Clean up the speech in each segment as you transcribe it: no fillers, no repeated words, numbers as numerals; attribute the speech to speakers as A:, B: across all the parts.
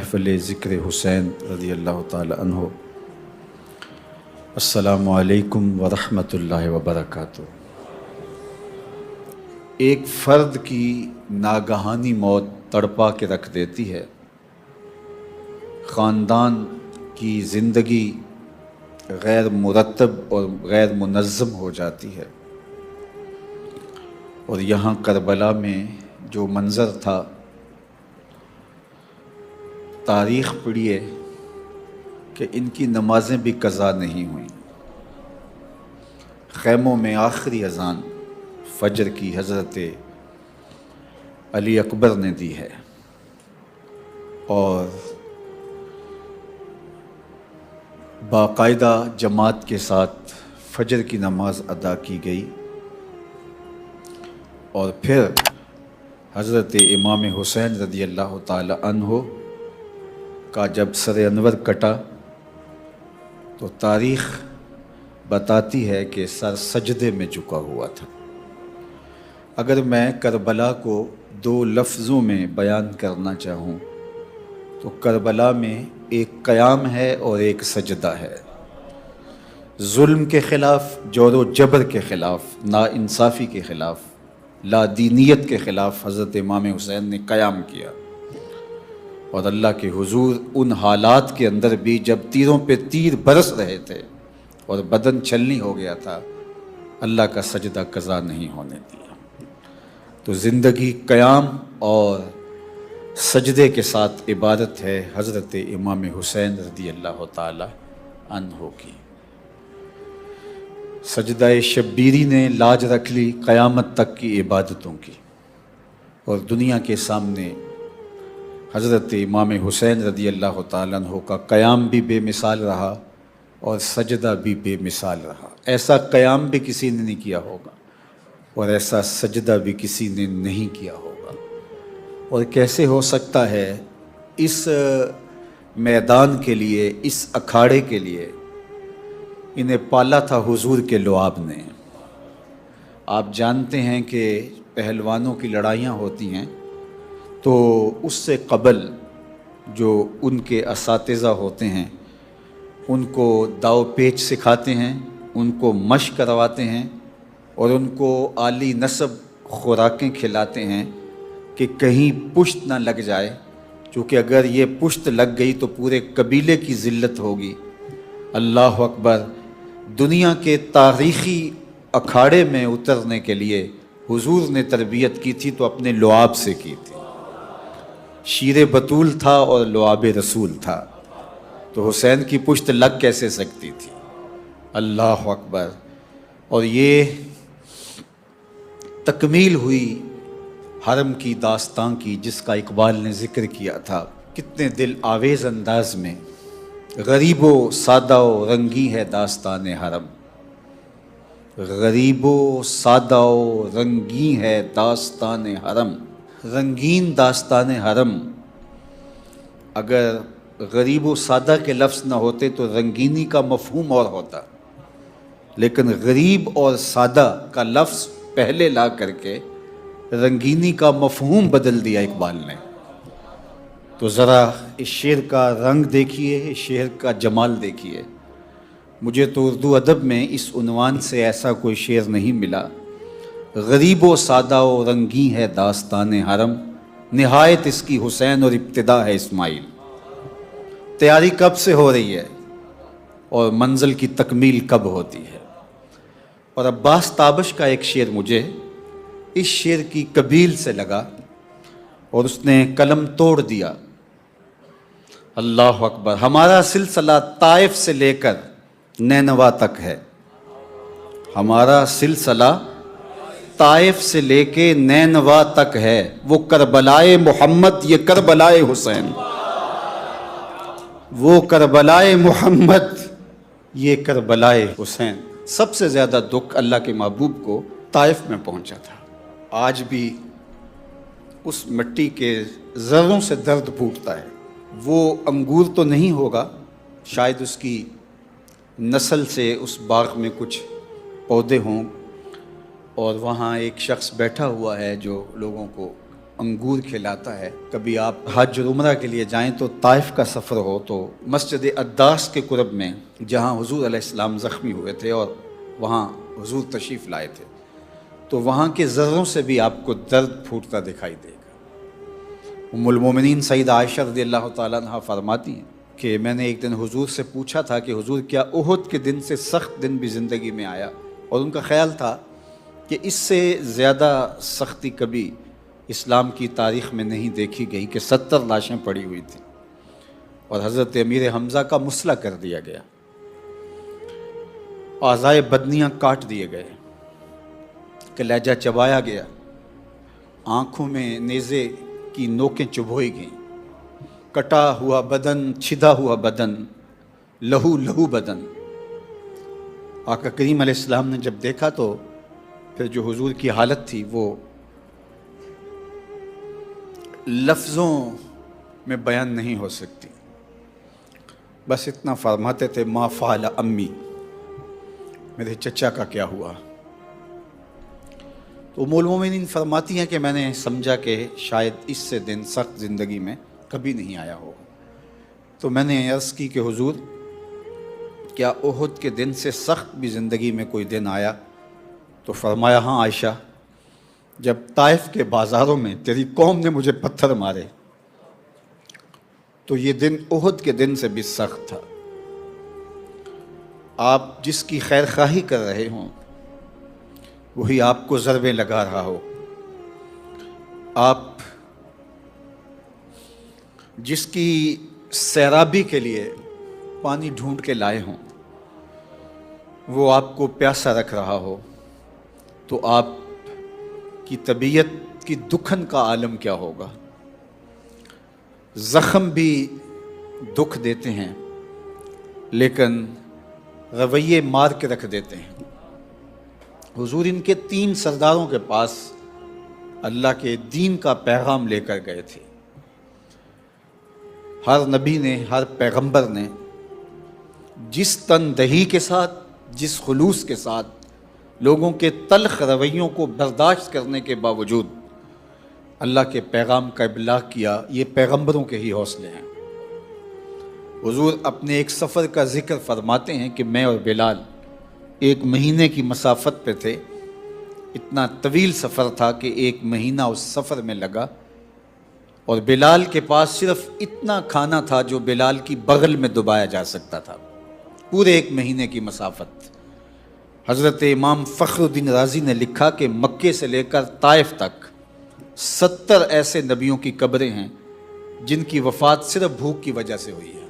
A: محفل ذکر حسین رضی اللہ تعالی عنہ۔ السلام علیکم ورحمۃ اللہ وبرکاتہ۔ ایک فرد کی ناگہانی موت تڑپا کے رکھ دیتی ہے، خاندان کی زندگی غیر مرتب اور غیر منظم ہو جاتی ہے، اور یہاں کربلا میں جو منظر تھا، تاریخ پڑھیے کہ ان کی نمازیں بھی قضا نہیں ہوئیں۔ خیموں میں آخری اذان فجر کی حضرت علی اکبر نے دی ہے، اور باقاعدہ جماعت کے ساتھ فجر کی نماز ادا کی گئی، اور پھر حضرت امام حسین رضی اللہ تعالی عنہ کا جب سر انور کٹا تو تاریخ بتاتی ہے کہ سر سجدے میں جھکا ہوا تھا۔ اگر میں کربلا کو دو لفظوں میں بیان کرنا چاہوں تو کربلا میں ایک قیام ہے اور ایک سجدہ ہے۔ ظلم کے خلاف، جور و جبر کے خلاف، ناانصافی کے خلاف، لا دینیت کے خلاف حضرت امام حسین نے قیام کیا، اور اللہ کے حضور ان حالات کے اندر بھی جب تیروں پہ تیر برس رہے تھے اور بدن چھلنی ہو گیا تھا، اللہ کا سجدہ قضا نہیں ہونے دیا۔ تو زندگی قیام اور سجدے کے ساتھ عبادت ہے حضرت امام حسین رضی اللہ تعالی عنہ کی۔ سجدہ شبیری نے لاج رکھ لی قیامت تک کی عبادتوں کی، اور دنیا کے سامنے حضرت امام حسین رضی اللہ تعالیٰ عنہ کا قیام بھی بے مثال رہا اور سجدہ بھی بے مثال رہا۔ ایسا قیام بھی کسی نے نہیں کیا ہوگا، اور ایسا سجدہ بھی کسی نے نہیں کیا ہوگا۔ اور کیسے ہو سکتا ہے؟ اس میدان کے لیے، اس اکھاڑے کے لیے انہیں پالا تھا حضور کے لعاب نے۔ آپ جانتے ہیں کہ پہلوانوں کی لڑائیاں ہوتی ہیں تو اس سے قبل جو ان کے اساتذہ ہوتے ہیں ان کو داؤ پیچ سکھاتے ہیں، ان کو مشق کرواتے ہیں، اور ان کو عالی نسب خوراکیں کھلاتے ہیں کہ کہیں پشت نہ لگ جائے، کیونکہ اگر یہ پشت لگ گئی تو پورے قبیلے کی ذلت ہوگی۔ اللہ اکبر! دنیا کے تاریخی اکھاڑے میں اترنے کے لیے حضور نے تربیت کی تھی تو اپنے لعاب سے کی تھی۔ شیر بطول تھا اور لعاب رسول تھا، تو حسین کی پشت لگ کیسے سکتی تھی؟ اللہ اکبر! اور یہ تکمیل ہوئی حرم کی داستان کی، جس کا اقبال نے ذکر کیا تھا کتنے دل آویز انداز میں۔ غریب و سادہ و رنگی ہے داستان حرم، غریب و سادہ و رنگی ہے داستان حرم۔ رنگین داستان حرم، اگر غریب و سادہ کے لفظ نہ ہوتے تو رنگینی کا مفہوم اور ہوتا، لیکن غریب اور سادہ کا لفظ پہلے لا کر کے رنگینی کا مفہوم بدل دیا اقبال نے۔ تو ذرا اس شعر کا رنگ دیکھیے، اس شعر کا جمال دیکھیے۔ مجھے تو اردو ادب میں اس عنوان سے ایسا کوئی شعر نہیں ملا۔ غریب و سادہ و رنگی ہے داستان حرم، نہایت اس کی حسین اور ابتدا ہے اسماعیل۔ تیاری کب سے ہو رہی ہے اور منزل کی تکمیل کب ہوتی ہے؟ اور عباس تابش کا ایک شعر مجھے اس شعر کی قبیل سے لگا، اور اس نے قلم توڑ دیا۔ اللہ اکبر! ہمارا سلسلہ طائف سے لے کر نینوا تک ہے، ہمارا سلسلہ طائف سے لے کے نینوا تک ہے، وہ کربلائے محمد، یہ کربلائے حسین، وہ کربلائے محمد، یہ کربلائے حسین۔ سب سے زیادہ دکھ اللہ کے محبوب کو طائف میں پہنچا تھا۔ آج بھی اس مٹی کے ذروں سے درد پھوٹتا ہے۔ وہ انگور تو نہیں ہوگا، شاید اس کی نسل سے اس باغ میں کچھ پودے ہوں، اور وہاں ایک شخص بیٹھا ہوا ہے جو لوگوں کو انگور کھلاتا ہے. کبھی آپ حج اور عمرہ کے لیے جائیں تو طائف کا سفر ہو تو مسجد اداس کے قرب میں جہاں حضور علیہ السلام زخمی ہوئے تھے اور وہاں حضور تشریف لائے تھے، تو وہاں کے ذروں سے بھی آپ کو درد پھوٹتا دکھائی دے گا. ام المومنین سیدہ عائشہ رضی اللہ تعالیٰ عنہ فرماتی ہیں کہ میں نے ایک دن حضور سے پوچھا تھا کہ حضور کیا احد کے دن سے سخت دن بھی زندگی میں آیا؟ اور ان کا خیال تھا کہ اس سے زیادہ سختی کبھی اسلام کی تاریخ میں نہیں دیکھی گئی کہ 70 لاشیں پڑی ہوئی تھیں اور حضرت امیر حمزہ کا مسلح کر دیا گیا، اعضائے بدنیاں کاٹ دیے گئے، کلیجہ چبایا گیا، آنکھوں میں نیزے کی نوکیں چبھوئی گئیں، کٹا ہوا بدن، چھدا ہوا بدن، لہو لہو بدن. آقا کریم علیہ السلام نے جب دیکھا تو پھر جو حضور کی حالت تھی وہ لفظوں میں بیان نہیں ہو سکتی. بس اتنا فرماتے تھے ما فعل امی، میرے چچا کا کیا ہوا. تو ام المومنین فرماتی ہیں کہ میں نے سمجھا کہ شاید اس سے دن سخت زندگی میں کبھی نہیں آیا ہو. تو میں نے عرض کی کہ حضور کیا احد کے دن سے سخت بھی زندگی میں کوئی دن آیا؟ تو فرمایا ہاں عائشہ، جب طائف کے بازاروں میں تیری قوم نے مجھے پتھر مارے تو یہ دن احد کے دن سے بھی سخت تھا. آپ جس کی خیر خواہی کر رہے ہوں وہی آپ کو ضربیں لگا رہا ہو، آپ جس کی سیرابی کے لیے پانی ڈھونڈ کے لائے ہوں وہ آپ کو پیاسا رکھ رہا ہو، تو آپ کی طبیعت کی دکھن کا عالم کیا ہوگا. زخم بھی دکھ دیتے ہیں لیکن رویے مار کے رکھ دیتے ہیں. حضور ان کے 3 سرداروں کے پاس اللہ کے دین کا پیغام لے کر گئے تھے. ہر نبی نے، ہر پیغمبر نے جس تندہی کے ساتھ، جس خلوص کے ساتھ لوگوں کے تلخ رویوں کو برداشت کرنے کے باوجود اللہ کے پیغام کا ابلاغ کیا، یہ پیغمبروں کے ہی حوصلے ہیں. حضور اپنے ایک سفر کا ذکر فرماتے ہیں کہ میں اور بلال 1 مہینے کی مسافت پہ تھے. اتنا طویل سفر تھا کہ 1 مہینہ اس سفر میں لگا، اور بلال کے پاس صرف اتنا کھانا تھا جو بلال کی بغل میں دبایا جا سکتا تھا. پورے 1 مہینے کی مسافت. حضرت امام فخر الدین رازی نے لکھا کہ مکے سے لے کر طائف تک 70 ایسے نبیوں کی قبریں ہیں جن کی وفات صرف بھوک کی وجہ سے ہوئی ہے.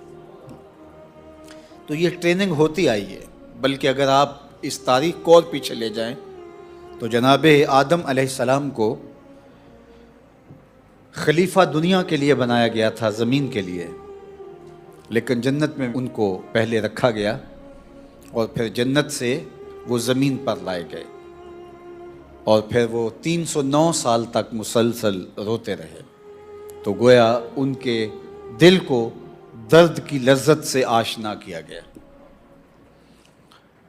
A: تو یہ ٹریننگ ہوتی آئی ہے. بلکہ اگر آپ اس تاریخ کو اور پیچھے لے جائیں تو جناب آدم علیہ السلام کو خلیفہ دنیا کے لیے بنایا گیا تھا، زمین کے لیے، لیکن جنت میں ان کو پہلے رکھا گیا اور پھر جنت سے وہ زمین پر لائے گئے، اور پھر وہ 309 سال تک مسلسل روتے رہے. تو گویا ان کے دل کو درد کی لذت سے آشنا کیا گیا.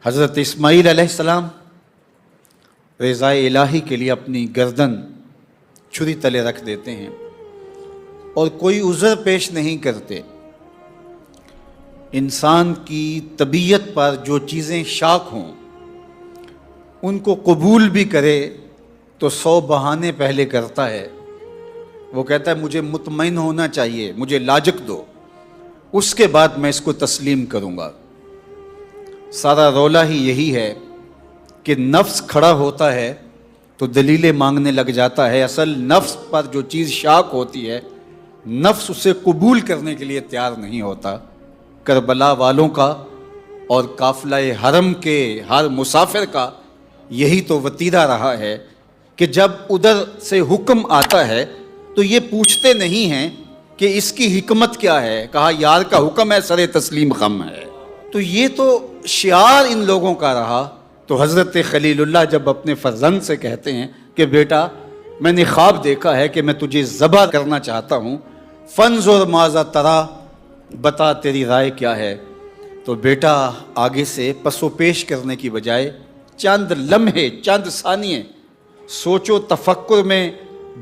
A: حضرت اسماعیل علیہ السلام رضائے الہی کے لیے اپنی گردن چھری تلے رکھ دیتے ہیں اور کوئی عذر پیش نہیں کرتے. انسان کی طبیعت پر جو چیزیں شاق ہوں ان کو قبول بھی کرے تو 100 بہانے پہلے کرتا ہے. وہ کہتا ہے مجھے مطمئن ہونا چاہیے، مجھے لاجک دو، اس کے بعد میں اس کو تسلیم کروں گا. سارا رولا ہی یہی ہے کہ نفس کھڑا ہوتا ہے تو دلیلیں مانگنے لگ جاتا ہے. اصل نفس پر جو چیز شاق ہوتی ہے نفس اسے قبول کرنے کے لیے تیار نہیں ہوتا. کربلا والوں کا اور قافلہ حرم کے ہر مسافر کا یہی تو وتیرہ رہا ہے کہ جب ادھر سے حکم آتا ہے تو یہ پوچھتے نہیں ہیں کہ اس کی حکمت کیا ہے. کہا یار کا حکم ہے، سر تسلیم خم ہے. تو یہ تو شعار ان لوگوں کا رہا. تو حضرت خلیل اللہ جب اپنے فرزند سے کہتے ہیں کہ بیٹا میں نے خواب دیکھا ہے کہ میں تجھے ذبح کرنا چاہتا ہوں، فانظر ماذا ترا، بتا تیری رائے کیا ہے. تو بیٹا آگے سے پس و پیش کرنے کی بجائے چند لمحے، چند ثانیے سوچو تفکر میں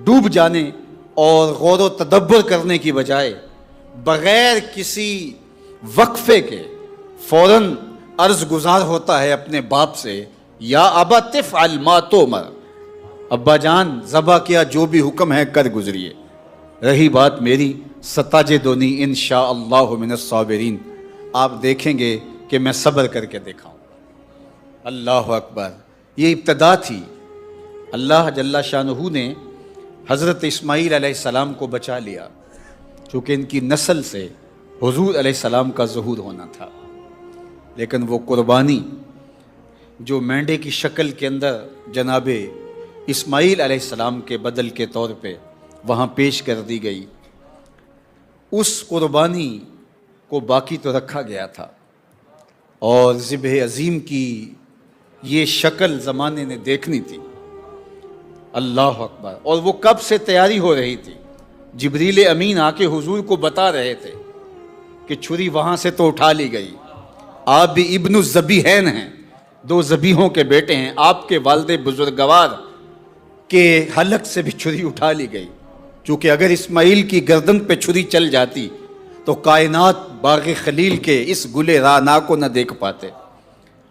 A: ڈوب جانے اور غور و تدبر کرنے کی بجائے بغیر کسی وقفے کے فوراً عرض گزار ہوتا ہے اپنے باپ سے، یا ابا تفعل ما تؤمر، ابا جان ذبح کیا جو بھی حکم ہے کر گزریے، رہی بات میری ستاجدونی انشاءاللہ من الصابرین، آپ دیکھیں گے کہ میں صبر کر کے دکھاؤں۔ اللہ اکبر، یہ ابتدا تھی۔ اللہ جل شانہ نے حضرت اسماعیل علیہ السلام کو بچا لیا، چونکہ ان کی نسل سے حضور علیہ السلام کا ظہور ہونا تھا، لیکن وہ قربانی جو مینڈے کی شکل کے اندر جناب اسماعیل علیہ السلام کے بدل کے طور پہ وہاں پیش کر دی گئی، اس قربانی کو باقی تو رکھا گیا تھا، اور ذبح عظیم کی یہ شکل زمانے نے دیکھنی تھی۔ اللہ اکبر، اور وہ کب سے تیاری ہو رہی تھی؟ جبریل امین آ کے حضور کو بتا رہے تھے کہ چھری وہاں سے تو اٹھا لی گئی، آپ بھی ابن الذبیحین ہیں، دو ذبیحوں کے بیٹے ہیں، آپ کے والد بزرگوار کے حلق سے بھی چھری اٹھا لی گئی، چونکہ اگر اسماعیل کی گردن پہ چھری چل جاتی تو کائنات باغ خلیل کے اس گلے رانا کو نہ دیکھ پاتے،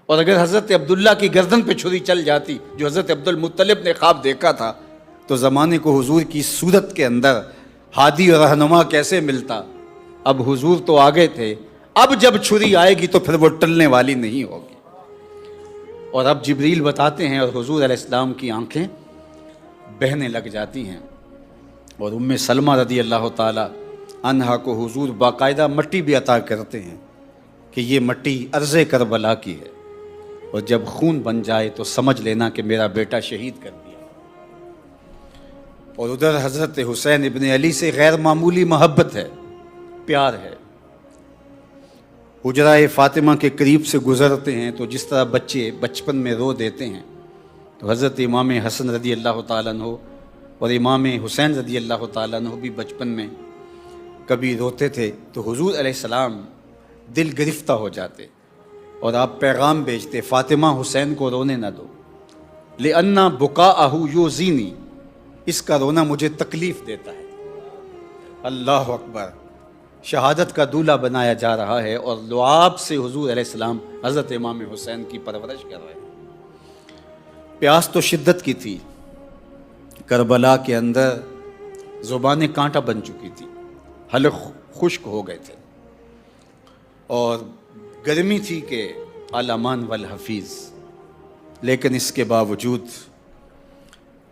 A: اور اگر حضرت عبداللہ کی گردن پہ چھری چل جاتی جو حضرت عبد المطلب نے خواب دیکھا تھا، تو زمانے کو حضور کی صورت کے اندر ہادی اور رہنما کیسے ملتا؟ اب حضور تو آگے تھے، اب جب چھری آئے گی تو پھر وہ ٹلنے والی نہیں ہوگی۔ اور اب جبریل بتاتے ہیں اور حضور علیہ السلام کی آنکھیں بہنے لگ جاتی ہیں، اور ام سلمہ رضی اللہ تعالی عنہا کو حضور باقاعدہ مٹی بھی عطا کرتے ہیں کہ یہ مٹی ارض کربلا کی ہے، اور جب خون بن جائے تو سمجھ لینا کہ میرا بیٹا شہید کر دیا۔ اور ادھر حضرت حسین ابن علی سے غیر معمولی محبت ہے، پیار ہے۔ حجرہ فاطمہ کے قریب سے گزرتے ہیں تو جس طرح بچے بچپن میں رو دیتے ہیں، تو حضرت امام حسن رضی اللہ تعالیٰ عنہ اور امام حسین رضی اللہ تعالیٰ عنہ بھی بچپن میں کبھی روتے تھے تو حضور علیہ السلام دل گرفتہ ہو جاتے، اور آپ پیغام بھیجتے، فاطمہ حسین کو رونے نہ دو، لِأَنَّ بُكَاءَهُ يُؤْذِينِي، اس کا رونا مجھے تکلیف دیتا ہے۔ اللہ اکبر، شہادت کا دولہا بنایا جا رہا ہے، اور لعاب سے حضور علیہ السلام حضرت امام حسین کی پرورش کر رہے ہیں۔ پیاس تو شدت کی تھی، کربلا کے اندر زبانیں کانٹا بن چکی تھی، حلق خشک ہو گئے تھے، اور گرمی تھی کہ الامان والحفیظ، لیکن اس کے باوجود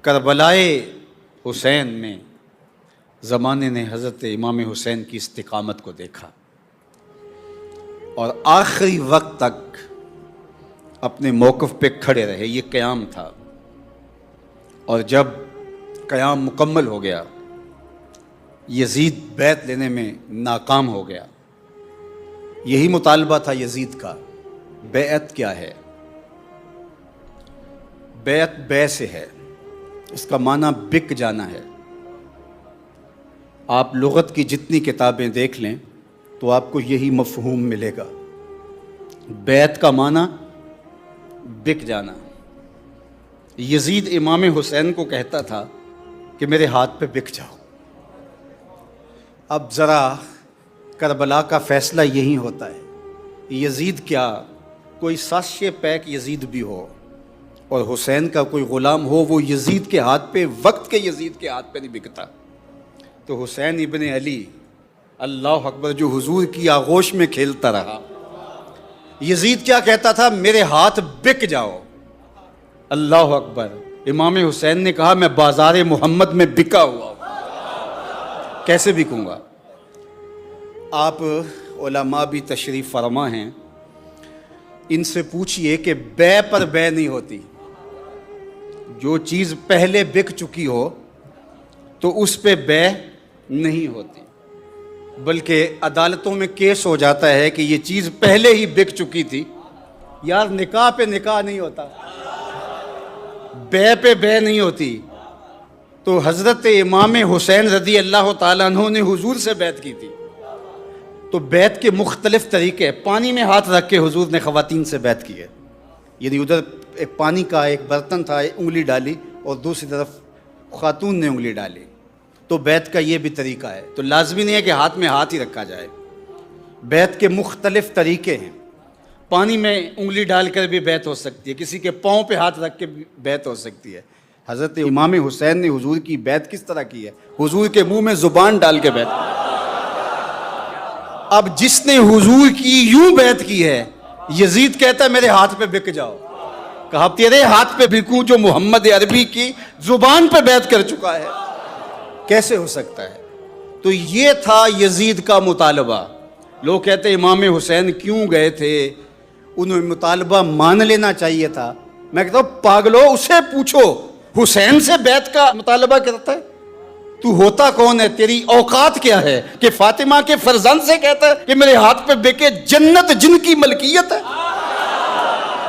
A: کربلائے حسین میں زمانے نے حضرت امام حسین کی استقامت کو دیکھا، اور آخری وقت تک اپنے موقف پہ کھڑے رہے۔ یہ قیام تھا، اور جب قیام مکمل ہو گیا، یزید بیعت لینے میں ناکام ہو گیا۔ یہی مطالبہ تھا یزید کا، بیعت کیا ہے؟ بیعت بے سے ہے، اس کا معنی بک جانا ہے۔ آپ لغت کی جتنی کتابیں دیکھ لیں تو آپ کو یہی مفہوم ملے گا، بیعت کا معنی بک جانا۔ یزید امام حسین کو کہتا تھا کہ میرے ہاتھ پہ بک جاؤ۔ اب ذرا کربلا کا فیصلہ یہی ہوتا ہے، یزید کیا کوئی سازش پیک یزید بھی ہو اور حسین کا کوئی غلام ہو، وہ یزید کے ہاتھ پہ، وقت کے یزید کے ہاتھ پہ نہیں بکتا۔ تو حسین ابن علی، اللہ اکبر، جو حضور کی آغوش میں کھیلتا رہا، یزید کیا کہتا تھا؟ میرے ہاتھ بک جاؤ۔ اللہ اکبر، امام حسین نے کہا میں بازار محمد میں بکا ہوا ہوں، کیسے بکوں گا؟ آپ علماء بھی تشریف فرما ہیں، ان سے پوچھئے کہ بے پر بے نہیں ہوتی، جو چیز پہلے بک چکی ہو تو اس پہ بے نہیں ہوتی، بلکہ عدالتوں میں کیس ہو جاتا ہے کہ یہ چیز پہلے ہی بک چکی تھی، یار نکاح پہ نکاح نہیں ہوتا، بے پہ بے نہیں ہوتی۔ تو حضرت امام حسین رضی اللہ تعالیٰ عنہ نے حضور سے بیعت کی تھی، تو بیعت کے مختلف طریقے، پانی میں ہاتھ رکھ کے حضور نے خواتین سے بیعت کی ہے، یعنی ادھر ایک پانی کا ایک برتن تھا، انگلی ڈالی اور دوسری طرف خاتون نے انگلی ڈالی،
B: تو بیعت کا یہ بھی طریقہ ہے. تو لازمی نہیں ہے کہ ہاتھ میں ہاتھ ہی رکھا جائے. بیعت کے مختلف طریقے ہیں. پانی میں انگلی ڈال کر بھی بیعت ہو سکتی ہے, کسی کے پاؤں پہ ہاتھ رکھ کے بھی بیعت ہو سکتی ہے. حضرت امام حسین نے حضور کی بیعت کس طرح کی ہے؟ حضور کے منہ میں زبان ڈال کے بیعت. اب جس نے حضور کی یوں بیعت کی ہے, یزید کہتا ہے میرے ہاتھ پہ بک جاؤ. کہا تیرے ہاتھ پہ بکوں جو محمد عربی کی زبان پہ بیعت کر چکا ہے؟ کیسے ہو سکتا ہے؟ تو یہ تھا یزید کا مطالبہ. لوگ کہتے ہیں امام حسین کیوں گئے تھے, انہیں مطالبہ مان لینا چاہیے تھا. میں کہتا ہوں پاگلو, اسے پوچھو حسین سے بیعت کا مطالبہ کرتا ہے؟ تو ہوتا کون ہے, تیری اوقات کیا ہے کہ فاطمہ کے فرزند سے کہتا ہے کہ میرے ہاتھ پہ بکے؟ جنت جن کی ملکیت ہے,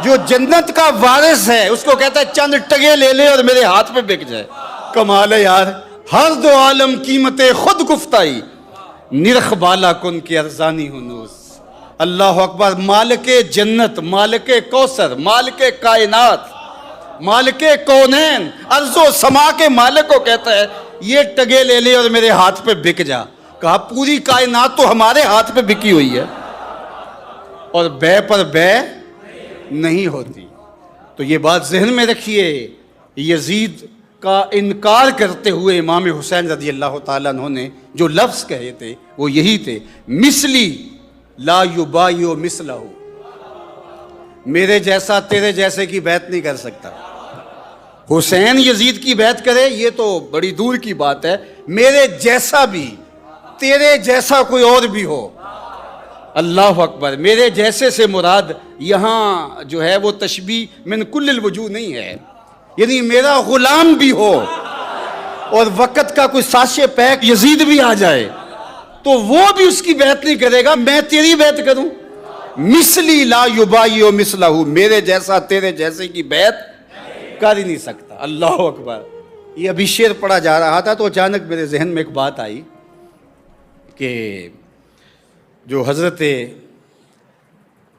B: جو جنت کا وارث ہے, اس کو کہتا ہے چند ٹگے لے لے اور میرے ہاتھ پہ بک جائے. کمال ہے یار. ہر دو عالم قیمت خود گفتائی, نرخ بالا کن کی ارزانی ہنوز. اللہ اکبر. مالک جنت, مالک کوثر, مالک کائنات, مالک کونین, ارض و سما کے مالک کو کہتا ہے یہ ٹگے لے لے اور میرے ہاتھ پہ بک جا. کہا پوری کائنات تو ہمارے ہاتھ پہ بکی ہوئی ہے, اور بے پر بے نہیں ہوتی. تو یہ بات ذہن میں رکھیے. یزید کا انکار کرتے ہوئے امام حسین رضی اللہ تعالیٰ عنہ نے جو لفظ کہے تھے وہ یہی تھے, مثلی لا یبایع مثلہ. میرے جیسا تیرے جیسے کی بیعت نہیں کر سکتا. حسین یزید کی بیعت کرے یہ تو بڑی دور کی بات ہے, میرے جیسا بھی, تیرے جیسا کوئی اور بھی ہو. اللہ اکبر. میرے جیسے سے مراد یہاں جو ہے وہ تشبیہ من کل الوجوہ نہیں ہے, یعنی میرا غلام بھی ہو اور وقت کا کوئی ساشے پیک یزید بھی آ جائے تو وہ بھی اس کی بیعت نہیں کرے گا, میں تیری بیعت کروں. مثلی لا یبایع مثلہ, میرے جیسا تیرے جیسے کی بیعت کر ہی نہیں سکتا. اللہ اکبر. یہ ابھی شعر پڑھا جا رہا تھا تو اچانک میرے ذہن میں ایک بات آئی کہ جو حضرت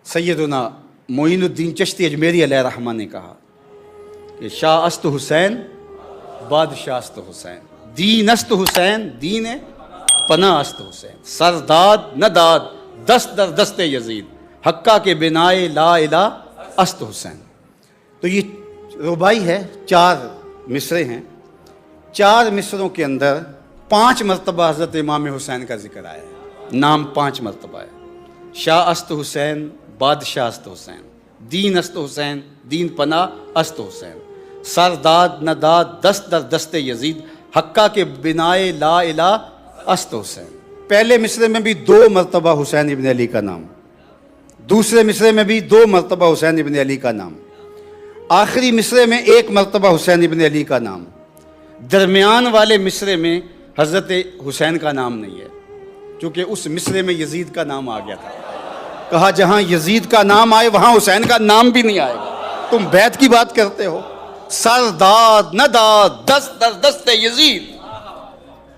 B: سیدنا معین الدین چشتی اجمیری علیہ الرحمہ نے کہا کہ شاہ است حسین بادشاہ است حسین, دین است حسین دین پناہ است حسین, سرداد نہ داد دست در دست یزید, حقہ کے بنائے لا الہ است حسین. تو یہ ربائی ہے, 4 مصرے ہیں. 4 مصروں کے اندر 5 مرتبہ حضرت امام حسین کا ذکر آیا ہے, نام 5 مرتبہ ہے. شاہ است حسین, بادشاہ است حسین, دین است حسین, دین پناہ است حسین, سرداد نداد دست در دست یزید, حقہ کے بنائے لا الہ است حسین. پہلے مصرے میں بھی 2 مرتبہ حسین ابن علی کا نام, دوسرے مصرے میں بھی 2 مرتبہ حسین ابن علی کا نام, آخری مصرے میں 1 مرتبہ حسین ابن علی کا نام, درمیان والے مصرے میں حضرت حسین کا نام نہیں ہے چونکہ اس مصرے میں یزید کا نام آ گیا تھا. کہا جہاں یزید کا نام آئے وہاں حسین کا نام بھی نہیں آئے گا. تم بیعت کی بات کرتے ہو. سرداد نداد دست در دست یزید.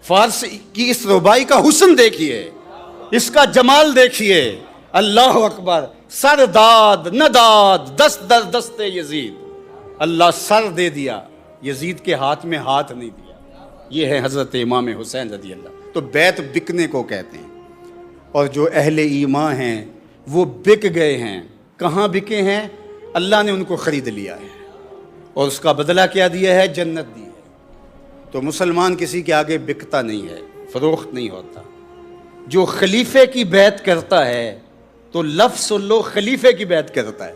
B: فارسی کی اس ربائی کا حسن دیکھیے, اس کا جمال دیکھیے. اللہ اکبر. سرداد نداد دست در دست یزید. اللہ سر دے دیا, یزید کے ہاتھ میں ہاتھ نہیں دیا. یہ ہے حضرت امام حسین رضی اللہ. تو بیعت بکنے کو کہتے ہیں, اور جو اہل ایمان ہیں وہ بک گئے ہیں. کہاں بکے ہیں؟ اللہ نے ان کو خرید لیا ہے اور اس کا بدلہ کیا دیا ہے؟ جنت دی ہے. تو مسلمان کسی کے آگے بکتا نہیں ہے, فروخت نہیں ہوتا. جو خلیفے کی بیعت کرتا ہے تو لفظ سن لو, خلیفے کی بیعت کرتا ہے.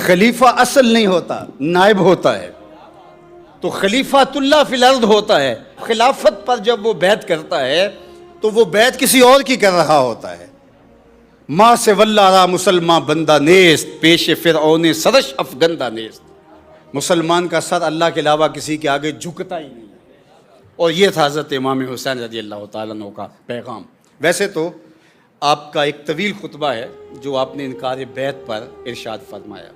B: خلیفہ اصل نہیں ہوتا, نائب ہوتا ہے. تو خلیفۃ اللہ فی الارض ہوتا ہے. خلافت پر جب وہ بیعت کرتا ہے تو وہ بیعت کسی اور کی کر رہا ہوتا ہے. ماں سے واللہ را مسلمان بندہ نیست, پیش فرعون سرش افگندہ نیست. مسلمان کا سر اللہ کے علاوہ کسی کے آگے جھکتا ہی نہیں. اور یہ تھا حضرت امام حسین رضی اللہ تعالیٰ عنہ کا پیغام. ویسے تو آپ کا ایک طویل خطبہ ہے جو آپ نے انکار بیعت پر ارشاد فرمایا.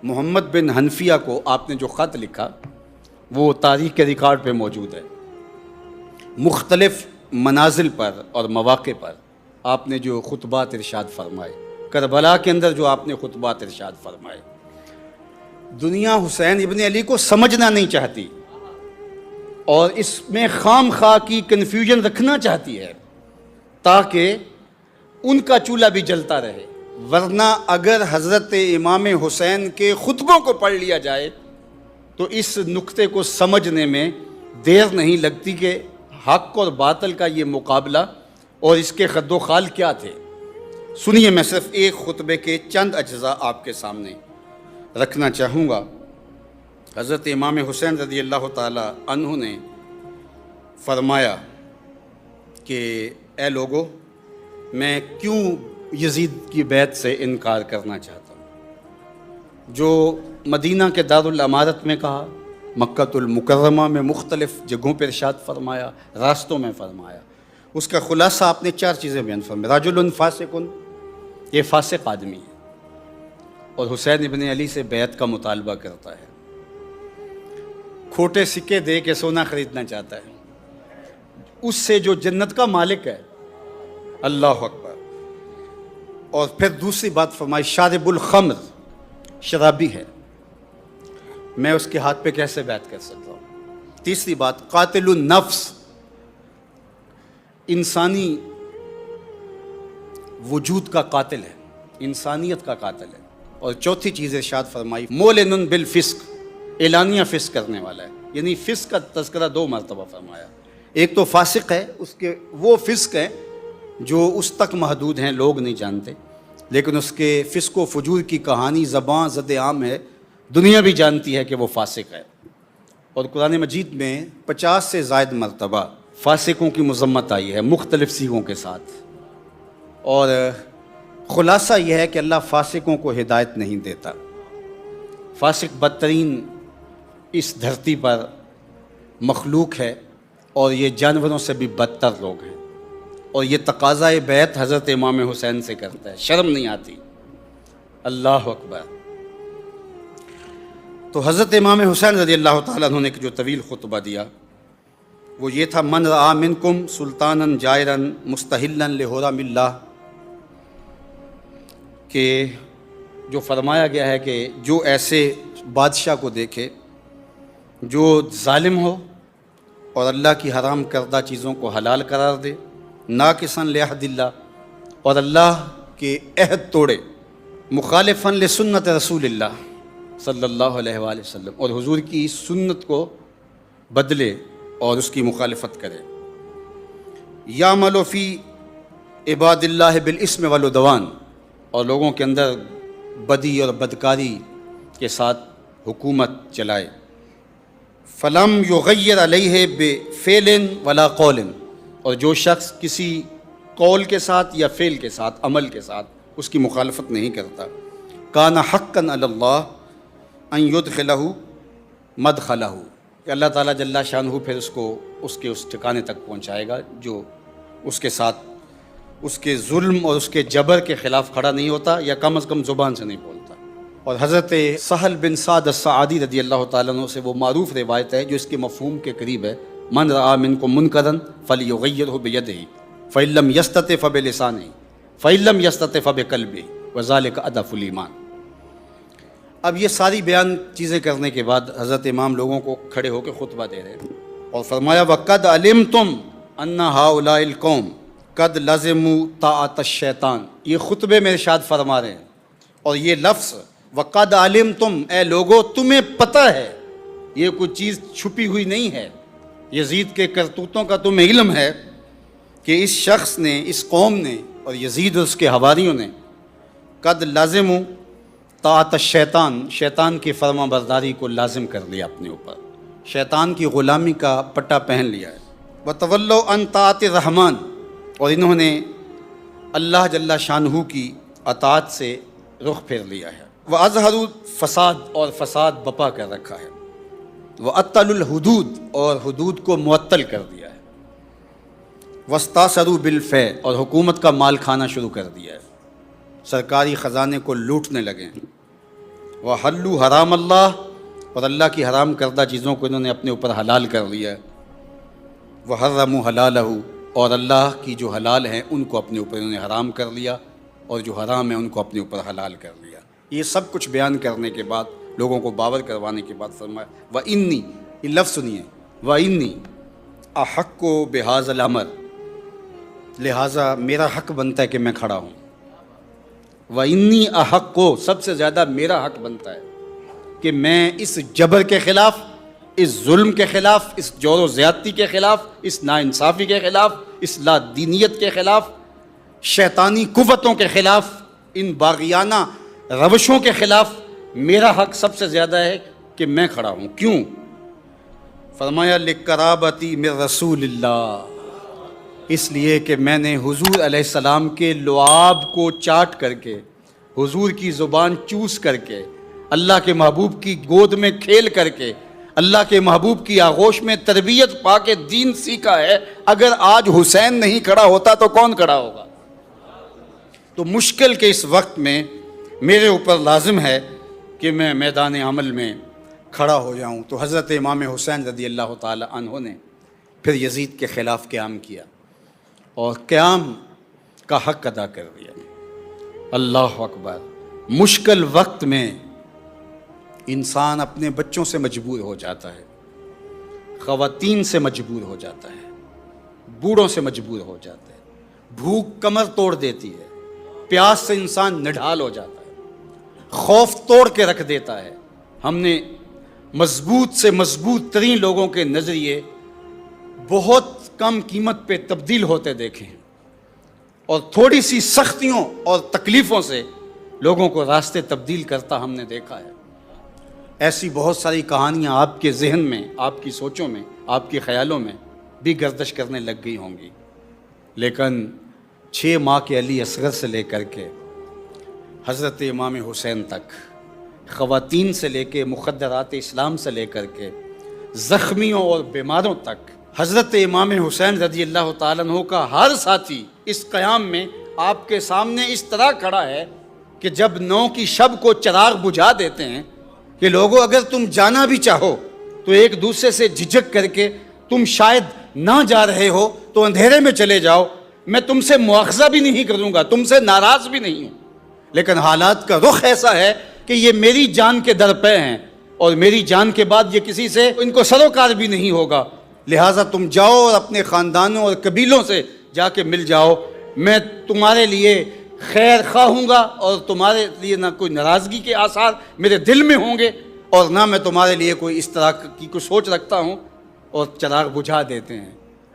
B: محمد بن حنفیہ کو آپ نے جو خط لکھا وہ تاریخ کے ریکارڈ پہ موجود ہے. مختلف منازل پر اور مواقع پر آپ نے جو خطبات ارشاد فرمائے, کربلا کے اندر جو آپ نے خطبات ارشاد فرمائے, دنیا حسین ابن علی کو سمجھنا نہیں چاہتی. اور اس میں خام خواہ کی کنفیوژن رکھنا چاہتی ہے تاکہ ان کا چولہا بھی جلتا رہے. ورنہ اگر حضرت امام حسین کے خطبوں کو پڑھ لیا جائے تو اس نقطے کو سمجھنے میں دیر نہیں لگتی کہ حق اور باطل کا یہ مقابلہ اور اس کے خد و خال کیا تھے. سنیے، میں صرف ایک خطبے کے چند اجزاء آپ کے سامنے رکھنا چاہوں گا. حضرت امام حسین رضی اللہ تعالی عنہ نے فرمایا کہ اے لوگو، میں کیوں یزید کی بیعت سے انکار کرنا چاہتا ہوں. جو مدینہ کے دارالامارت میں کہا، مکۃ المکرمہ میں مختلف جگہوں پر ارشاد فرمایا، راستوں میں فرمایا، اس کا خلاصہ آپ نے 4 چیزیں بیان فرمایا. رجل فاسق، یہ فاسق آدمی ہے اور حسین ابن علی سے بیعت کا مطالبہ کرتا ہے. کھوٹے سکے دے کے سونا خریدنا چاہتا ہے. اس سے جو جنت کا مالک ہے. اللہ اکبر. اور پھر دوسری بات فرمائی، شارب الخمر، شرابی ہے، میں اس کے ہاتھ پہ کیسے بیعت کر سکتا ہوں. تیسری بات، قاتل النفس، انسانی وجود کا قاتل ہے، انسانیت کا قاتل ہے. اور چوتھی چیز ارشاد فرمائی، مولن بالفسق، اعلانیہ فسق کرنے والا ہے. یعنی فسق کا تذکرہ 2 مرتبہ فرمایا. ایک تو فاسق ہے، اس کے وہ فسق ہے جو اس تک محدود ہیں، لوگ نہیں جانتے، لیکن اس کے فسق و فجور کی کہانی زباں زد عام ہے، دنیا بھی جانتی ہے کہ وہ فاسق ہے. اور قرآن مجید میں 50 سے زائد مرتبہ فاسقوں کی مذمت آئی ہے مختلف صیغوں کے ساتھ. اور خلاصہ یہ ہے کہ اللہ فاسقوں کو ہدایت نہیں دیتا. فاسق بدترین اس دھرتی پر مخلوق ہے اور یہ جانوروں سے بھی بدتر لوگ ہیں. اور یہ تقاضۂ بیعت حضرت امام حسین سے کرتا ہے، شرم نہیں آتی. اللہ اکبر. تو حضرت امام حسین رضی اللہ تعالیٰ عنہ نے جو طویل خطبہ دیا وہ یہ تھا، من رآ منکم سلطانا جائرا مستحلا لحرم اللہ، کہ جو فرمایا گیا ہے کہ جو ایسے بادشاہ کو دیکھے جو ظالم ہو اور اللہ کی حرام کردہ چیزوں کو حلال قرار دے، ناقصا لعہد اللہ، اور اللہ کے عہد توڑے، مخالفا لسنت رسول اللہ صلی اللہ علیہ وآلہ وسلم، اور حضور کی سنت کو بدلے اور اس کی مخالفت کرے. یعمل فی عباد اللہ بالاسم والعدوان، اور لوگوں کے اندر بدی اور بدکاری کے ساتھ حکومت چلائے. فلم یغیر علیہ بفعل ولا قول، اور جو شخص کسی قول کے ساتھ یا فعل کے ساتھ، عمل کے ساتھ اس کی مخالفت نہیں کرتا، کان حقا علی اللہ ان یدخلہ مدخلہ، کہ اللہ تعالیٰ جل شانہ پھر اس کو اس ٹھکانے تک پہنچائے گا جو اس کے ساتھ اس کے ظلم اور اس کے جبر کے خلاف کھڑا نہیں ہوتا، یا کم از کم زبان سے نہیں بولتا. اور حضرت سہل بن سعد الساعدی رضی اللہ تعالیٰ عنہ سے وہ معروف روایت ہے جو اس کے مفہوم کے قریب ہے، من رآ منکم منکرا فلیغیرہ بیدہ فإن لم یستطع فبلسانہ فإن لم یستطع فبقلبہ وذلک اضعف الایمان. اب یہ ساری بیان چیزیں کرنے کے بعد حضرت امام لوگوں کو کھڑے ہو کے خطبہ دے رہے ہیں اور فرمایا، وَقَدْ عَلِمْتُمْ أَنَّ هَؤُلَاءِ الْقَوْمَ قَدْ لَزِمُوا طَاعَةَ الشَّيْطَانِ، یہ خطبے میں ارشاد فرما رہے ہیں. اور یہ لفظ وَقَدْ عَلِمْتُمْ، اے لوگو تمہیں پتہ ہے، یہ کوئی چیز چھپی ہوئی نہیں ہے، یزید کے کرتوتوں کا تمہیں علم ہے کہ اس شخص نے، اس قوم نے اور یزید اور اس کے حواریوں نے قد لازموا طاعت الشیطان، شیطان کی فرما برداری کو لازم کر لیا اپنے اوپر، شیطان کی غلامی کا پٹا پہن لیا ہے. وَتَوَلَّوْا عَنْ طَاعَةِ الرَّحْمَٰنِ، اور انہوں نے اللہ جل شانہ کی اطاعت سے رخ پھیر لیا ہے. وَأَظْهَرُوا فساد، اور فساد بپا کر رکھا ہے. وَأَطَّلُوا الْحُدُودَ، اور حدود کو معطل کر دیا ہے. وَاسْتَأْثَرُوا بِالْفَیْءِ، اور حکومت کا مال کھانا شروع کر دیا ہے، سرکاری خزانے کو لوٹنے لگے. وَحَلُّوا حرام اللہ، اور اللہ کی حرام کردہ چیزوں کو انہوں نے اپنے اوپر حلال کر لیا ہے. وَحَرَّمُوا حَلَالَهُ، اور اللہ کی جو حلال ہیں ان کو اپنے اوپر انہوں نے حرام کر لیا، اور جو حرام ہیں ان کو اپنے اوپر حلال کر لیا. یہ سب کچھ بیان کرنے کے بعد، لوگوں کو باور کروانے کے بعد فرمایا، وَإِنِّي، یہ لفظ سنیے، وَإِنِّي أَحَقُّ بِهَذَا الْأَمْرِ، لہٰذا میرا حق بنتا ہے کہ میں کھڑا ہوں. وَإِنِّي أَحَقُّ، سب سے زیادہ میرا حق بنتا ہے کہ میں اس جبر کے خلاف، اس ظلم کے خلاف، اس جور و زیادتی کے خلاف، اس ناانصافی کے خلاف، اس لا دینیت کے خلاف، شیطانی قوتوں کے خلاف، ان باغیانہ روشوں کے خلاف میرا حق سب سے زیادہ ہے کہ میں کھڑا ہوں. کیوں؟ فرمایا لِقَرَابَتِي مِن رسول اللہ، اس لیے کہ میں نے حضور علیہ السلام کے لعاب کو چاٹ کر کے، حضور کی زبان چوس کر کے، اللہ کے محبوب کی گود میں کھیل کر کے، اللہ کے محبوب کی آغوش میں تربیت پا کے دین سیکھا ہے. اگر آج حسین نہیں کھڑا ہوتا تو کون کھڑا ہوگا؟ تو مشکل کے اس وقت میں میرے اوپر لازم ہے کہ میں میدان عمل میں کھڑا ہو جاؤں. تو حضرت امام حسین رضی اللہ تعالی عنہ نے پھر یزید کے خلاف قیام کیا اور قیام کا حق ادا کر دیا. اللہ اکبر. مشکل وقت میں انسان اپنے بچوں سے مجبور ہو جاتا ہے، خواتین سے مجبور ہو جاتا ہے، بوڑھوں سے مجبور ہو جاتا ہے، بھوک کمر توڑ دیتی ہے، پیاس سے انسان نڈھال ہو جاتا ہے، خوف توڑ کے رکھ دیتا ہے. ہم نے مضبوط سے مضبوط ترین لوگوں کے نظریے بہت کم قیمت پہ تبدیل ہوتے دیکھے ہیں، اور تھوڑی سی سختیوں اور تکلیفوں سے لوگوں کو راستے تبدیل کرتا ہم نے دیکھا ہے. ایسی بہت ساری کہانیاں آپ کے ذہن میں، آپ کی سوچوں میں، آپ کے خیالوں میں بھی گردش کرنے لگ گئی ہوں گی. لیکن 6 ماہ کے علی اصغر سے لے کر کے حضرت امام حسین تک، خواتین سے لے کے مخدرات اسلام سے لے کر کے زخمیوں اور بیماروں تک، حضرت امام حسین رضی اللہ تعالیٰ عنہ کا ہر ساتھی اس قیام میں آپ کے سامنے اس طرح کھڑا ہے کہ جب 9 کی شب کو چراغ بجھا دیتے ہیں کہ لوگوں اگر تم جانا بھی چاہو تو ایک دوسرے سے جھجک کر کے، تم شاید نہ جا رہے ہو تو اندھیرے میں چلے جاؤ، میں تم سے مواخذہ بھی نہیں کروں گا، تم سے ناراض بھی نہیں ہوں، لیکن حالات کا رخ ایسا ہے کہ یہ میری جان کے در پہ ہیں اور میری جان کے بعد یہ کسی سے ان کو سروکار بھی نہیں ہوگا، لہٰذا تم جاؤ اور اپنے خاندانوں اور قبیلوں سے جا کے مل جاؤ. میں تمہارے لیے خیر خواہ ہوں گا اور تمہارے لیے نہ کوئی ناراضگی کے آثار میرے دل میں ہوں گے اور نہ میں تمہارے لیے کوئی اس طرح کی کوئی سوچ رکھتا ہوں. اور چراغ بجھا دیتے ہیں،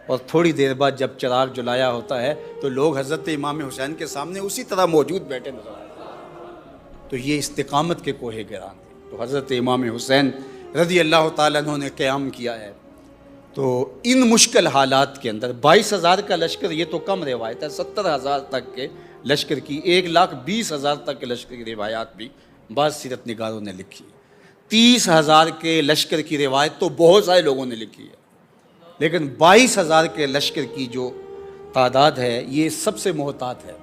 B: اور تھوڑی دیر بعد جب چراغ جلایا ہوتا ہے تو لوگ حضرت امام حسین کے سامنے اسی طرح موجود بیٹھے نظر آتے ہیں. تو یہ استقامت کے کوہ گران تھے. تو حضرت امام حسین رضی اللہ تعالیٰ عنہ نے قیام کیا ہے. تو ان مشکل حالات کے اندر 22,000 کا لشکر، یہ تو کم روایت ہے، 70,000 تک کے لشکر کی، 1,20,000 تک کے لشکر کی روایات بھی بعض سیرت نگاروں نے لکھی. 30,000 کے لشکر کی روایت تو بہت سارے لوگوں نے لکھی ہے، لیکن 22,000 کے لشکر کی جو تعداد ہے یہ سب سے محتاط ہے.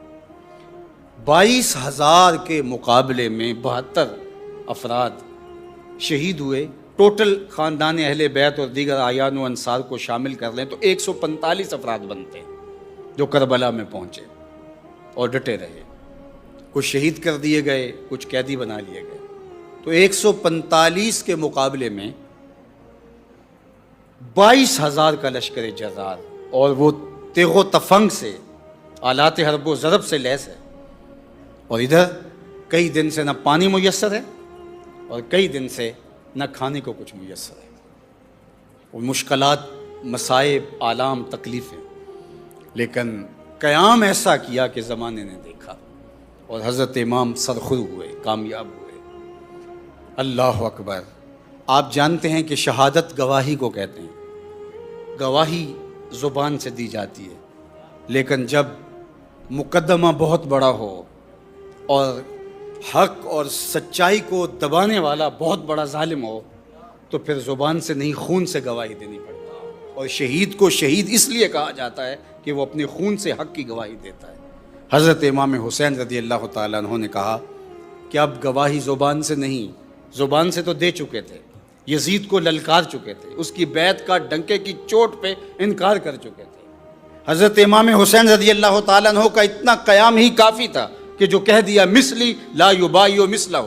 B: 22,000 کے مقابلے میں 72 افراد شہید ہوئے. ٹوٹل خاندان اہل بیت اور دیگر اعیان و انصار کو شامل کر لیں تو 145 افراد بنتے جو کربلا میں پہنچے اور ڈٹے رہے. کچھ شہید کر دیے گئے، کچھ قیدی بنا لیے گئے. تو 145 کے مقابلے میں 22,000 کا لشکر جزار، اور وہ تیغ و تفنگ سے، آلات حرب و ضرب سے لیس ہے. اور ادھر کئی دن سے نہ پانی میسر ہے اور کئی دن سے نہ کھانے کو کچھ میسر ہے. اور مشکلات، مصائب، آلام، تکلیفیں، لیکن قیام ایسا کیا کہ زمانے نے دیکھا اور حضرت امام سرخر ہوئے، کامیاب ہوئے. اللہ اکبر. آپ جانتے ہیں کہ شہادت گواہی کو کہتے ہیں. گواہی زبان سے دی جاتی ہے، لیکن جب مقدمہ بہت بڑا ہو اور حق اور سچائی کو دبانے والا بہت بڑا ظالم ہو تو پھر زبان سے نہیں، خون سے گواہی دینی پڑتی ہے. اور شہید کو شہید اس لیے کہا جاتا ہے کہ وہ اپنے خون سے حق کی گواہی دیتا ہے. حضرت امام حسین رضی اللہ تعالیٰ عنہ نے کہا کہ اب گواہی زبان سے نہیں، زبان سے تو دے چکے تھے، یزید کو للکار چکے تھے، اس کی بیعت کا ڈنکے کی چوٹ پہ انکار کر چکے تھے. حضرت امام حسین رضی اللہ تعالیٰ عنہ کا اتنا قیام ہی کافی تھا کہ جو کہہ دیا مثلی لا یبایع مثلہ،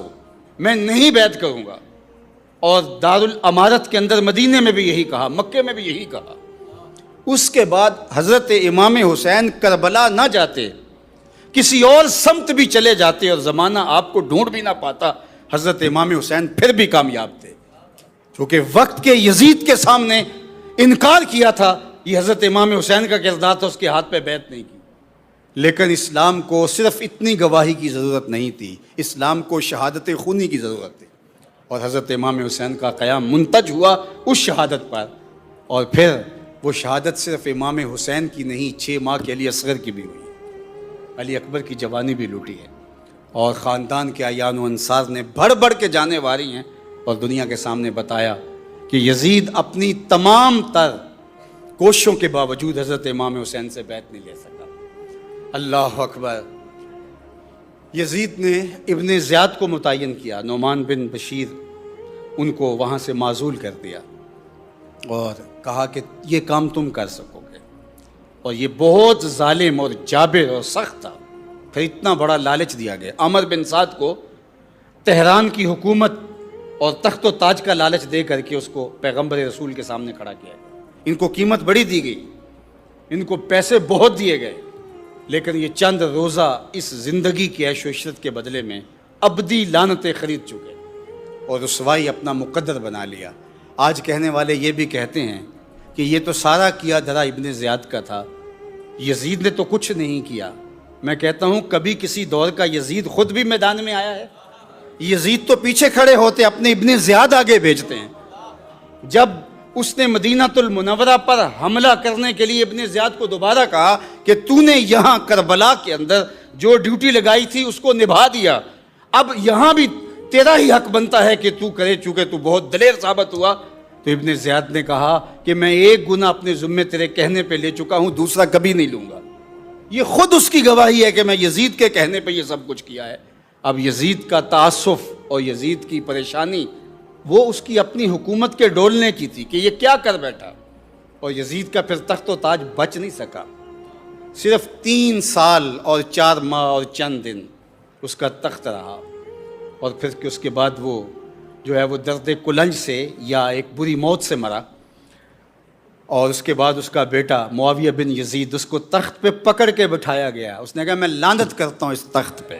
B: میں نہیں بیعت کروں گا. اور دارالامارت کے اندر مدینے میں بھی یہی کہا، مکے میں بھی یہی کہا۔ اس کے بعد حضرت امام حسین کربلا نہ جاتے، کسی اور سمت بھی چلے جاتے اور زمانہ آپ کو ڈھونڈ بھی نہ پاتا، حضرت امام حسین پھر بھی کامیاب تھے، کیونکہ وقت کے یزید کے سامنے انکار کیا تھا۔ یہ حضرت امام حسین کا کردار تھا، اس کے ہاتھ پہ بیعت نہیں کی، لیکن اسلام کو صرف اتنی گواہی کی ضرورت نہیں تھی، اسلام کو شہادت خونی کی ضرورت تھی، اور حضرت امام حسین کا قیام منتج ہوا اس شہادت پر، اور پھر وہ شہادت صرف امام حسین کی نہیں، 6 ماہ کے علی اصغر کی بھی ہوئی، علی اکبر کی جوانی بھی لوٹی ہے، اور خاندان کے اعیان و انصار نے بڑھ بڑھ کے جانے والی ہیں اور دنیا کے سامنے بتایا کہ یزید اپنی تمام تر کوششوں کے باوجود حضرت امام حسین سے بیعت نہیں لے سکا۔ اللہ اکبر۔ یزید نے ابن زیاد کو متعین کیا، نعمان بن بشیر، ان کو وہاں سے معزول کر دیا اور کہا کہ یہ کام تم کر سکو گے، اور یہ بہت ظالم اور جابر اور سخت تھا۔ پھر اتنا بڑا لالچ دیا گیا، عمر بن سعد کو تہران کی حکومت اور تخت و تاج کا لالچ دے کر کے اس کو پیغمبر رسول کے سامنے کھڑا کیا گیا۔ ان کو قیمت بڑی دی گئی، ان کو پیسے بہت دیے گئے، لیکن یہ چند روزہ اس زندگی کی عیش و عشرت کے بدلے میں ابدی لعنتیں خرید چکے اور رسوائی اپنا مقدر بنا لیا۔ آج کہنے والے یہ بھی کہتے ہیں کہ یہ تو سارا کیا دھرا ابن زیاد کا تھا، یزید نے تو کچھ نہیں کیا۔ میں کہتا ہوں کبھی کسی دور کا یزید خود بھی میدان میں آیا ہے؟ یزید تو پیچھے کھڑے ہوتے، اپنے ابن زیاد آگے بھیجتے ہیں۔ جب اس نے مدینہ المنورہ پر حملہ کرنے کے لیے ابن زیاد کو دوبارہ کہا کہ تو نے یہاں کربلا کے اندر جو ڈیوٹی لگائی تھی اس کو نبھا دیا، اب یہاں بھی تیرا ہی حق بنتا ہے کہ تو کرے، چونکہ تو بہت دلیر ثابت ہوا، تو ابن زیاد نے کہا کہ میں ایک گناہ اپنے ذمے تیرے کہنے پہ لے چکا ہوں، دوسرا کبھی نہیں لوں گا۔ یہ خود اس کی گواہی ہے کہ میں یزید کے کہنے پہ یہ سب کچھ کیا ہے۔ اب یزید کا تعصف اور یزید کی پریشانی وہ اس کی اپنی حکومت کے ڈولنے کی تھی کہ یہ کیا کر بیٹھا، اور یزید کا پھر تخت و تاج بچ نہیں سکا۔ صرف 3 سال اور 4 ماہ اور چند دن اس کا تخت رہا، اور پھر کہ اس کے بعد وہ جو ہے وہ درد کلنج سے یا ایک بری موت سے مرا، اور اس کے بعد اس کا بیٹا معاویہ بن یزید، اس کو تخت پہ پکڑ کے بٹھایا گیا۔ اس نے کہا میں لعنت کرتا ہوں اس تخت پہ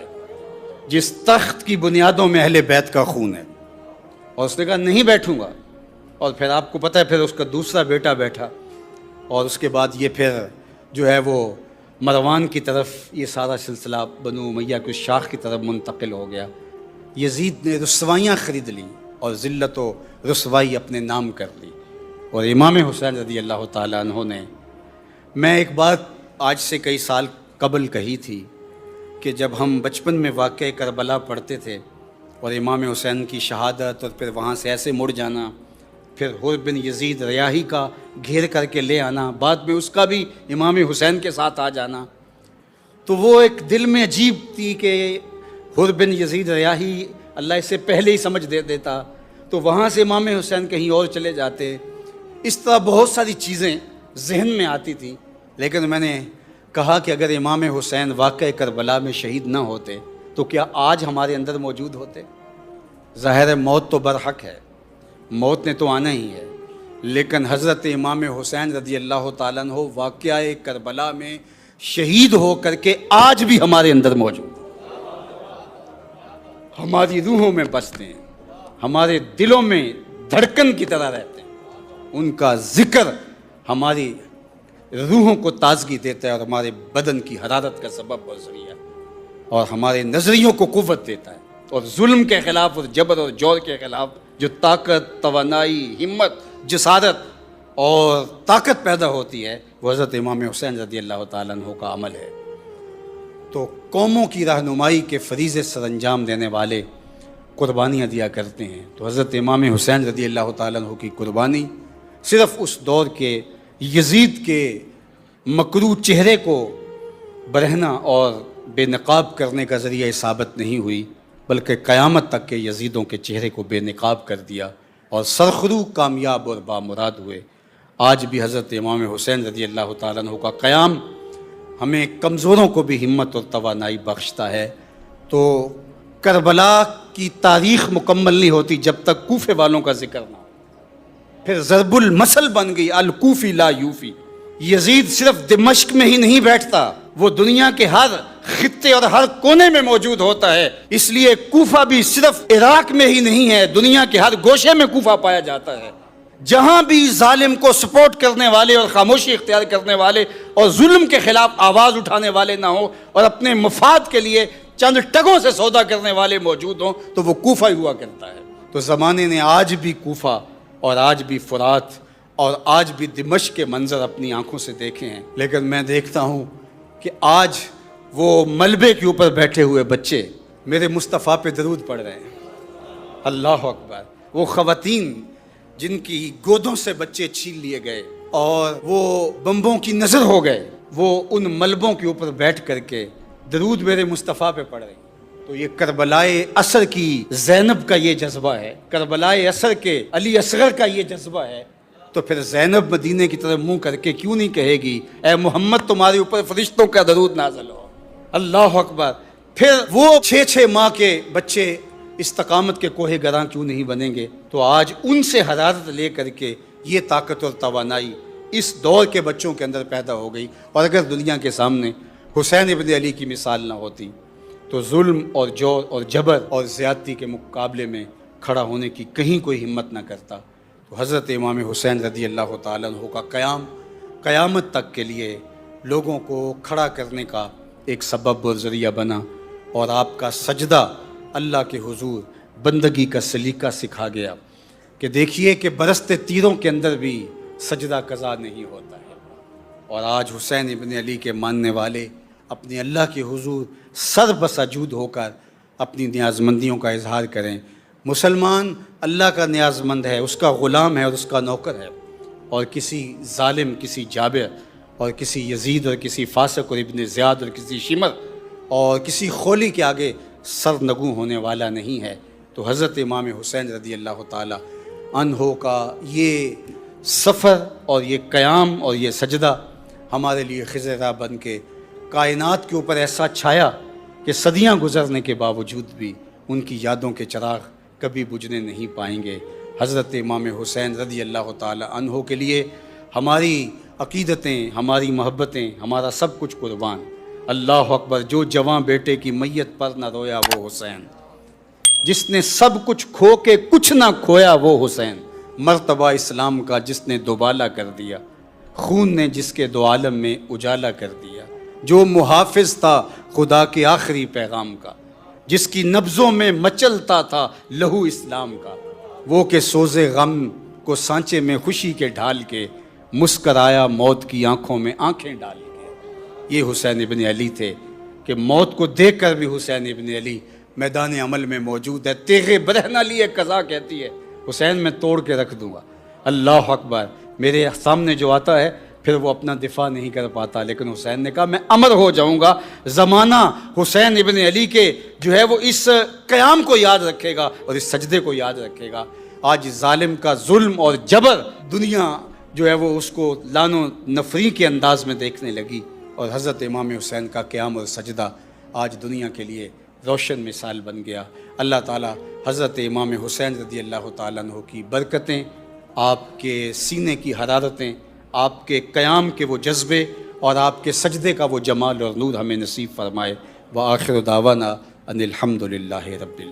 B: جس تخت کی بنیادوں میں اہل بیت کا خون ہے، اور اس نے کہا نہیں بیٹھوں گا۔ اور پھر آپ کو پتہ ہے پھر اس کا دوسرا بیٹا بیٹھا، اور اس کے بعد یہ پھر جو ہے وہ مروان کی طرف یہ سارا سلسلہ بنو امیہ کی شاخ کی طرف منتقل ہو گیا۔ یزید نے رسوائیاں خرید لیں اور ذلت و رسوائی اپنے نام کر لی، اور امام حسین رضی اللہ تعالیٰ عنہ نے، میں ایک بات آج سے کئی سال قبل کہی تھی کہ جب ہم بچپن میں واقعہ کربلا پڑھتے تھے اور امام حسین کی شہادت اور پھر وہاں سے ایسے مڑ جانا، پھر حر بن یزید ریاحی کا گھیر کر کے لے آنا، بعد میں اس کا بھی امام حسین کے ساتھ آ جانا، تو وہ ایک دل میں عجیب تھی کہ حر بن یزید ریاحی اللہ اسے پہلے ہی سمجھ دے دیتا تو وہاں سے امام حسین کہیں اور چلے جاتے۔ اس طرح بہت ساری چیزیں ذہن میں آتی تھیں، لیکن میں نے کہا کہ اگر امام حسین واقع کربلا میں شہید نہ ہوتے تو کیا آج ہمارے اندر موجود ہوتے؟ ظاہر ہے موت تو برحق ہے، موت نے تو آنا ہی ہے، لیکن حضرت امام حسین رضی اللہ تعالیٰ عنہ واقعہ کربلا میں شہید ہو کر کے آج بھی ہمارے اندر موجود ہیں، ہماری روحوں میں بستے ہیں، ہمارے دلوں میں دھڑکن کی طرح رہتے ہیں۔ ان کا ذکر ہماری روحوں کو تازگی دیتا ہے اور ہمارے بدن کی حرارت کا سبب اور ذریعہ، اور ہمارے نظریوں کو قوت دیتا ہے، اور ظلم کے خلاف اور جبر اور جور کے خلاف جو طاقت، توانائی، ہمت، جسارت اور طاقت پیدا ہوتی ہے وہ حضرت امام حسین رضی اللہ تعالیٰ عنہ کا عمل ہے۔ تو قوموں کی رہنمائی کے فریضے سر انجام دینے والے قربانیاں دیا کرتے ہیں، تو حضرت امام حسین رضی اللہ تعالیٰ عنہ کی قربانی صرف اس دور کے یزید کے مکروہ چہرے کو برہنہ اور بے نقاب کرنے کا ذریعہ ثابت نہیں ہوئی، بلکہ قیامت تک کے یزیدوں کے چہرے کو بے نقاب کر دیا اور سرخرو کامیاب اور بامراد ہوئے۔ آج بھی حضرت امام حسین رضی اللہ تعالیٰ عنہ کا قیام ہمیں کمزوروں کو بھی ہمت اور توانائی بخشتا ہے۔ تو کربلا کی تاریخ مکمل نہیں ہوتی جب تک کوفے والوں کا ذکر نہ ہو. پھر ضرب المثل بن گئی الکوفی لا یوفی. یزید صرف دمشق میں ہی نہیں بیٹھتا، وہ دنیا کے ہر خطے اور ہر کونے میں موجود ہوتا ہے. اس لیے کوفہ بھی صرف عراق میں ہی نہیں ہے، دنیا کے ہر گوشے میں کوفہ پایا جاتا ہے. جہاں بھی ظالم کو سپورٹ کرنے والے اور خاموشی اختیار کرنے والے اور ظلم کے خلاف آواز اٹھانے والے نہ ہوں اور اپنے مفاد کے لیے چند ٹگوں سے سودا کرنے والے موجود ہوں تو وہ کوفہ ہی ہوا کرتا ہے. تو زمانے نے آج بھی کوفہ اور آج بھی فرات اور آج بھی دمشق کے منظر اپنی آنکھوں سے دیکھے ہیں. لیکن میں دیکھتا ہوں کہ آج وہ ملبے کے اوپر بیٹھے ہوئے بچے میرے مصطفیٰ پہ درود پڑھ رہے ہیں. اللہ اکبر. وہ خواتین جن کی گودوں سے بچے چھین لیے گئے اور وہ بمبوں کی نظر ہو گئے، وہ ان ملبوں کے اوپر بیٹھ کر کے درود میرے مصطفیٰ پہ پڑھ رہے ہیں. تو یہ کربلائے اثر کی زینب کا یہ جذبہ ہے، کربلائے اثر کے علی اصغر کا یہ جذبہ ہے. تو پھر زینب مدینے کی طرف منہ کر کے کیوں نہیں کہے گی اے محمد تمہارے اوپر فرشتوں کا درود نازل ہو. اللہ اکبر. پھر وہ 6 ماہ کے بچے استقامت کے کوہ گراں کیوں نہیں بنیں گے؟ تو آج ان سے حرارت لے کر کے یہ طاقت اور توانائی اس دور کے بچوں کے اندر پیدا ہو گئی. اور اگر دنیا کے سامنے حسین ابن علی کی مثال نہ ہوتی تو ظلم اور جور اور جبر اور زیادتی کے مقابلے میں کھڑا ہونے کی کہیں کوئی ہمت نہ کرتا. تو حضرت امام حسین رضی اللہ تعالیٰ عنہ کا قیام قیامت تک کے لیے لوگوں کو کھڑا کرنے کا ایک سبب اور ذریعہ بنا، اور آپ کا سجدہ اللہ کے حضور بندگی کا سلیقہ سکھا گیا کہ دیکھیے کہ برستے تیروں کے اندر بھی سجدہ قضا نہیں ہوتا ہے. اور آج حسین ابن علی کے ماننے والے اپنے اللہ کے حضور سر بسجود ہو کر اپنی نیازمندیوں کا اظہار کریں. مسلمان اللہ کا نیاز مند ہے، اس کا غلام ہے اور اس کا نوکر ہے، اور کسی ظالم، کسی جابر اور کسی یزید اور کسی فاسق اور ابن زیاد اور کسی شمر اور کسی خولی کے آگے سر نگوں ہونے والا نہیں ہے. تو حضرت امام حسین رضی اللہ تعالی عنہ کا یہ سفر اور یہ قیام اور یہ سجدہ ہمارے لیے خضر بن کے کائنات کے اوپر ایسا چھایا کہ صدیاں گزرنے کے باوجود بھی ان کی یادوں کے چراغ کبھی بجھنے نہیں پائیں گے. حضرت امام حسین رضی اللہ تعالی عنہ کے لیے ہماری عقیدتیں، ہماری محبتیں، ہمارا سب کچھ قربان. اللہ اکبر. جو جواں بیٹے کی میت پر نہ رویا وہ حسین، جس نے سب کچھ کھو کے کچھ نہ کھویا وہ حسین. مرتبہ اسلام کا جس نے دوبالا کر دیا، خون نے جس کے دو عالم میں اجالا کر دیا. جو محافظ تھا خدا کے آخری پیغام کا، جس کی نبضوں میں مچلتا تھا لہو اسلام کا. وہ کہ سوزے غم کو سانچے میں خوشی کے ڈھال کے مسکرایا موت کی آنکھوں میں آنکھیں ڈال کے. یہ حسین ابن علی تھے کہ موت کو دیکھ کر بھی حسین ابن علی میدان عمل میں موجود ہے. تیغے برہنہ لیے قضا کہتی ہے حسین میں توڑ کے رکھ دوں گا. اللہ اکبر. میرے سامنے جو آتا ہے پھر وہ اپنا دفاع نہیں کر پاتا، لیکن حسین نے کہا میں امر ہو جاؤں گا. زمانہ حسین ابن علی کے جو ہے وہ اس قیام کو یاد رکھے گا اور اس سجدے کو یاد رکھے گا. آج ظالم کا ظلم اور جبر دنیا جو ہے وہ اس کو لعن و نفری کے انداز میں دیکھنے لگی، اور حضرت امام حسین کا قیام اور سجدہ آج دنیا کے لیے روشن مثال بن گیا. اللہ تعالی حضرت امام حسین رضی اللہ تعالیٰ عنہ کی برکتیں، آپ کے سینے کی حرارتیں، آپ کے قیام کے وہ جذبے اور آپ کے سجدے کا وہ جمال اور نور ہمیں نصیب فرمائے. وآخر دعوانا ان الحمد للہ رب العالمین.